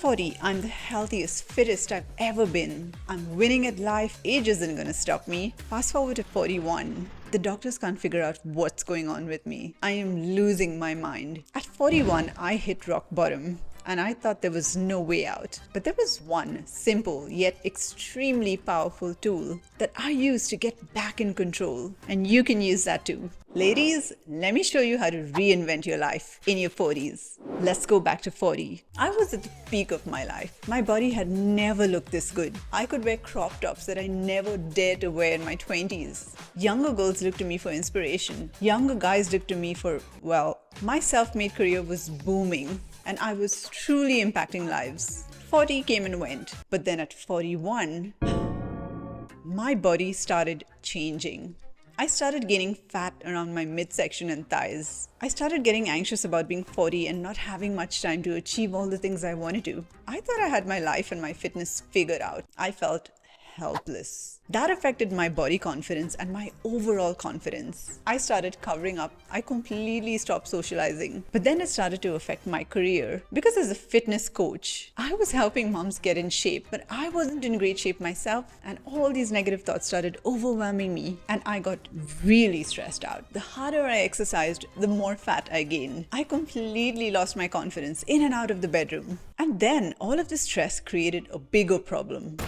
40, I'm the healthiest, fittest I've ever been. I'm winning at life, age isn't gonna stop me. Fast forward to 41. The doctors can't figure out what's going on with me. I am losing my mind. At 41, I hit rock bottom. And I thought there was no way out. But there was one simple yet extremely powerful tool that I used to get back in control. And you can use that too. Ladies, let me show you how to reinvent your life in your 40s. Let's go back to 40. I was at the peak of my life. My body had never looked this good. I could wear crop tops that I never dared to wear in my 20s. Younger girls looked to me for inspiration. Younger guys looked to me for, well, my self-made career was booming. And I was truly impacting lives. 40 came and went. But then at 41, my body started changing. I started gaining fat around my midsection and thighs. I started getting anxious about being 40 and not having much time to achieve all the things I wanted to. I thought I had my life and my fitness figured out. I felt helpless. That affected my body confidence and my overall confidence. I started covering up. I completely stopped socializing. But then it started to affect my career. Because as a fitness coach, I was helping moms get in shape, but I wasn't in great shape myself, and all these negative thoughts started overwhelming me, and I got really stressed out. The harder I exercised, the more fat I gained. I completely lost my confidence in and out of the bedroom. And then all of this stress created a bigger problem.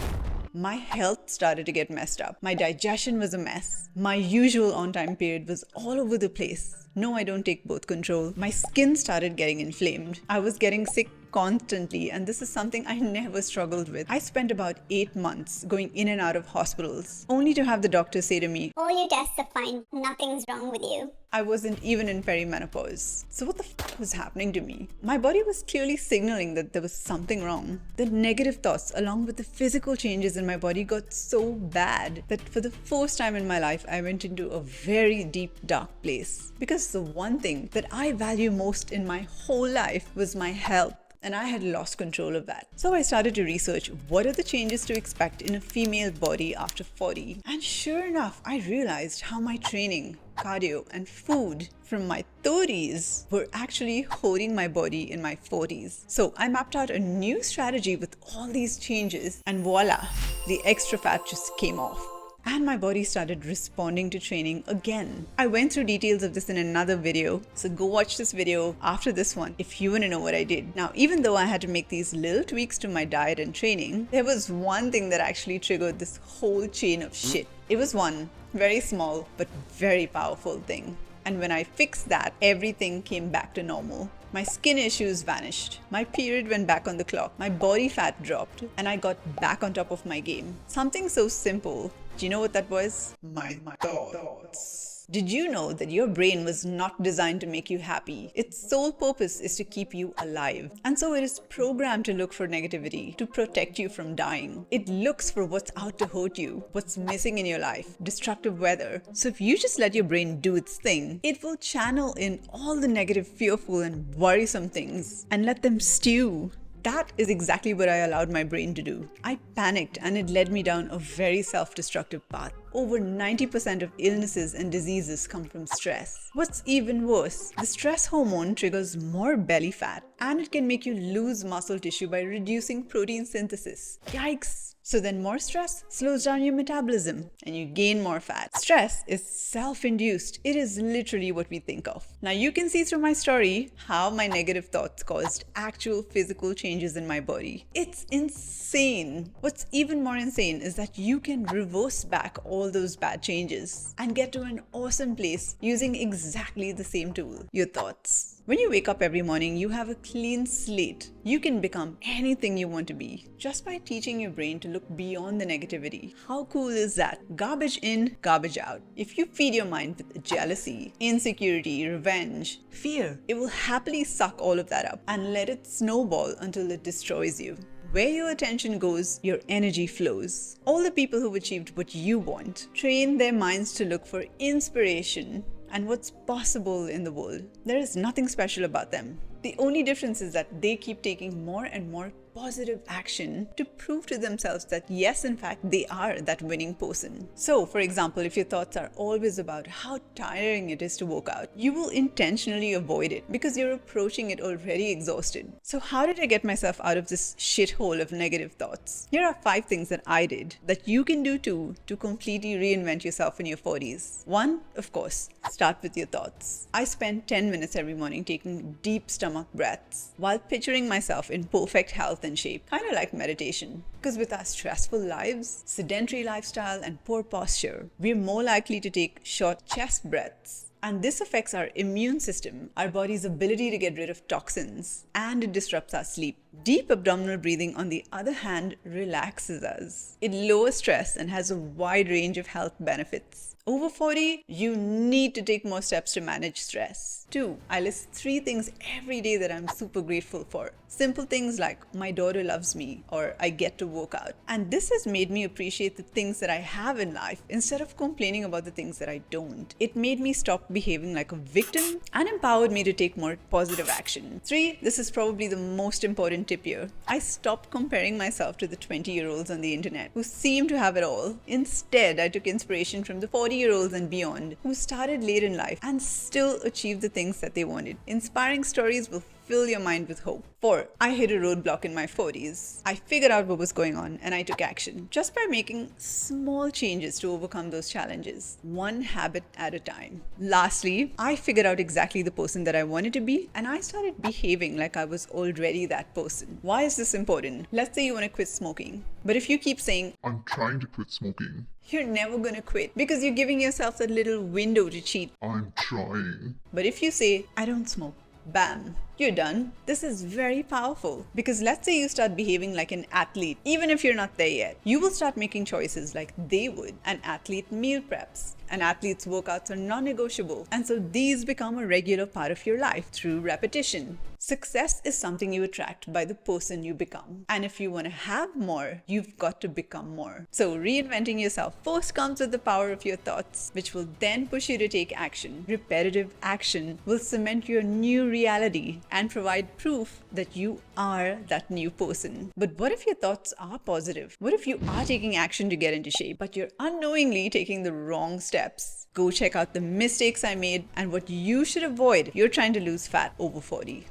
My health started to get messed up. My digestion was a mess. My usual on-time period was all over the place. No, I don't take birth control. My skin started getting inflamed. I was getting sick constantly, and this is something I never struggled with. I spent about 8 months going in and out of hospitals, only to have the doctor say to me, "All your tests are fine. Nothing's wrong with you." I wasn't even in perimenopause. So what the f was happening to me? My body was clearly signaling that there was something wrong. The negative thoughts along with the physical changes in my body got so bad that for the first time in my life, I went into a very deep, dark place. Because the one thing that I value most in my whole life was my health. And I had lost control of that. So I started to research what are the changes to expect in a female body after 40. And sure enough, I realized how my training, cardio, and food from my 30s were actually holding my body in my 40s. So I mapped out a new strategy with all these changes, and voila, the extra fat just came off. And my body started responding to training again. I went through details of this in another video, so go watch this video after this one if you want to know what I did. Now, even though I had to make these little tweaks to my diet and training, there was one thing that actually triggered this whole chain of shit. It was one very small but very powerful thing. And when I fixed that, everything came back to normal. My skin issues vanished. My period went back on the clock. My body fat dropped, and I got back on top of my game. Something so simple. Do you know what that was? My thoughts. Did you know that your brain was not designed to make you happy? Its sole purpose is to keep you alive. And so it is programmed to look for negativity, to protect you from dying. It looks for what's out to hurt you, what's missing in your life, destructive weather. So if you just let your brain do its thing, it will channel in all the negative, fearful, and worrisome things and let them stew. That is exactly what I allowed my brain to do. I panicked, and it led me down a very self-destructive path. Over 90% of illnesses and diseases come from stress. What's even worse, the stress hormone triggers more belly fat, and it can make you lose muscle tissue by reducing protein synthesis. Yikes! So then more stress slows down your metabolism and you gain more fat. Stress is self-induced. It is literally what we think of. Now you can see through my story how my negative thoughts caused actual physical changes in my body. It's insane. What's even more insane is that you can reverse back all those bad changes and get to an awesome place using exactly the same tool, your thoughts. When you wake up every morning, you have a clean slate. You can become anything you want to be just by teaching your brain to look beyond the negativity. How cool is that? Garbage in, garbage out. If you feed your mind with jealousy, insecurity, revenge, fear, it will happily suck all of that up and let it snowball until it destroys you. Where your attention goes, your energy flows. All the people who've achieved what you want train their minds to look for inspiration and what's possible in the world. There is nothing special about them. The only difference is that they keep taking more and more positive action to prove to themselves that yes, in fact, they are that winning person. So, for example, if your thoughts are always about how tiring it is to work out, you will intentionally avoid it because you're approaching it already exhausted. So how did I get myself out of this shithole of negative thoughts? Here are 5 things that I did that you can do too to completely reinvent yourself in your 40s. 1, of course, start with your thoughts. I spend 10 minutes every morning taking deep stomach breaths while picturing myself in perfect health and shape, kind of like meditation. Because with our stressful lives, sedentary lifestyle, and poor posture, we're more likely to take short chest breaths. And this affects our immune system, our body's ability to get rid of toxins, and it disrupts our sleep. Deep abdominal breathing, on the other hand, relaxes us. It lowers stress and has a wide range of health benefits. Over 40, you need to take more steps to manage stress. 2, I list 3 things every day that I'm super grateful for. Simple things like my daughter loves me or I get to work out. And this has made me appreciate the things that I have in life instead of complaining about the things that I don't. It made me stop behaving like a victim and empowered me to take more positive action. 3, this is probably the most important tip here. I stopped comparing myself to the 20-year-olds on the internet who seem to have it all. Instead, I took inspiration from the 40-year-olds and beyond who started late in life and still achieved the things that they wanted. Inspiring stories will fill your mind with hope. 4, I hit a roadblock in my 40s. I figured out what was going on and I took action just by making small changes to overcome those challenges, one habit at a time. Lastly, I figured out exactly the person that I wanted to be and I started behaving like I was already that person. Why is this important? Let's say you want to quit smoking, but if you keep saying, I'm trying to quit smoking. You're never gonna quit because you're giving yourself that little window to cheat. I'm trying. But if you say, I don't smoke, bam, you're done. This is very powerful because let's say you start behaving like an athlete, even if you're not there yet. You will start making choices like they would. An athlete meal preps. An athlete's workouts are non-negotiable. And so these become a regular part of your life through repetition. Success is something you attract by the person you become. And if you want to have more, you've got to become more. So reinventing yourself first comes with the power of your thoughts, which will then push you to take action. Repetitive action will cement your new reality and provide proof that you are that new person. But what if your thoughts are positive? What if you are taking action to get into shape, but you're unknowingly taking the wrong steps? Go check out the mistakes I made and what you should avoid if you're trying to lose fat over 40.